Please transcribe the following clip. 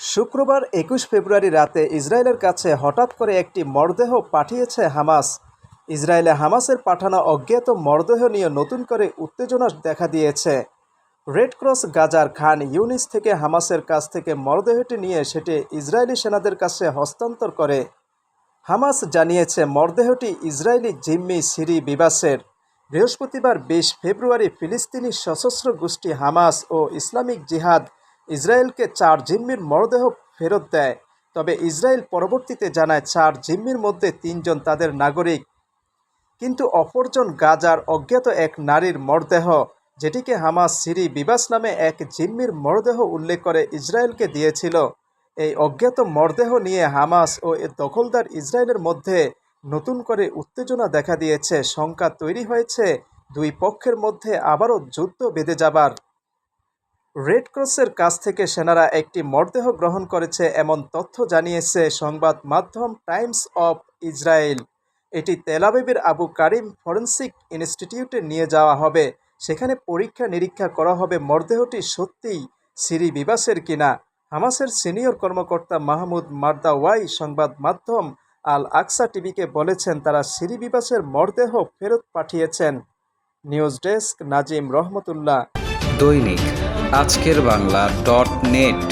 শুক্রবার ২১ ফেব্রুয়ারি রাতে ইসরায়েলের কাছে হঠাৎ করে একটি মরদেহ পাঠিয়েছে হামাস। ইসরায়েলে হামাসের পাঠানো অজ্ঞাত মরদেহ নিয়ে নতুন করে উত্তেজনা দেখা দিয়েছে। রেড ক্রস গাজার খান ইউনিস থেকে হামাসের কাছ থেকে মরদেহটি নিয়ে সেটি ইসরায়েলি সেনাদের কাছে হস্তান্তর করে। হামাস জানিয়েছে মরদেহটি ইসরায়েলি জিম্মি সিরি বিবাসের। বৃহস্পতিবার ২০ ফেব্রুয়ারি ফিলিস্তিনি সশস্ত্র গোষ্ঠী হামাস ও ইসলামিক জিহাদ ইসরায়েলকে ৪ জিম্মির মরদেহ ফেরত দেয়। তবে ইসরায়েল পরবর্তীতে জানায় ৪ জিম্মির মধ্যে ৩ জন তাদের নাগরিক, কিন্তু অপরজন গাজার অজ্ঞাত এক নারীর মরদেহ, যেটিকে হামাস সিরি বিবাস নামে এক জিম্মির মরদেহ উল্লেখ করে ইসরায়েলকে দিয়েছিল। এই অজ্ঞাত মরদেহ নিয়ে হামাস ও এর দখলদার ইসরায়েলের মধ্যে নতুন করে উত্তেজনা দেখা দিয়েছে। শঙ্কা তৈরি হয়েছে দুই পক্ষের মধ্যে আবারও যুদ্ধ বেঁধে যাবার। রেড ক্রসের কাছ থেকে সেনারা একটি মরদেহ গ্রহণ করেছে এমন তথ্য জানিয়েছে সংবাদ মাধ্যম টাইমস অফ ইসরায়েল। এটি তেল আবিবের আবু কারিম ফরেন্সিক ইনস্টিটিউটে নিয়ে যাওয়া হবে। সেখানে পরীক্ষা নিরীক্ষা করা হবে মরদেহটি সত্যিই সিরি বিবাসের কিনা। হামাসের সিনিয়র কর্মকর্তা মাহমুদ মারদাওয়াই সংবাদ মাধ্যম আল আকসা টিভিকে বলেছেন তারা সিরি বিবাসের মরদেহ ফেরত পাঠিয়েছেন। নিউজ ডেস্ক, নাজিম রহমতুল্লাহ। দৈনিক আজকের বাংলা .net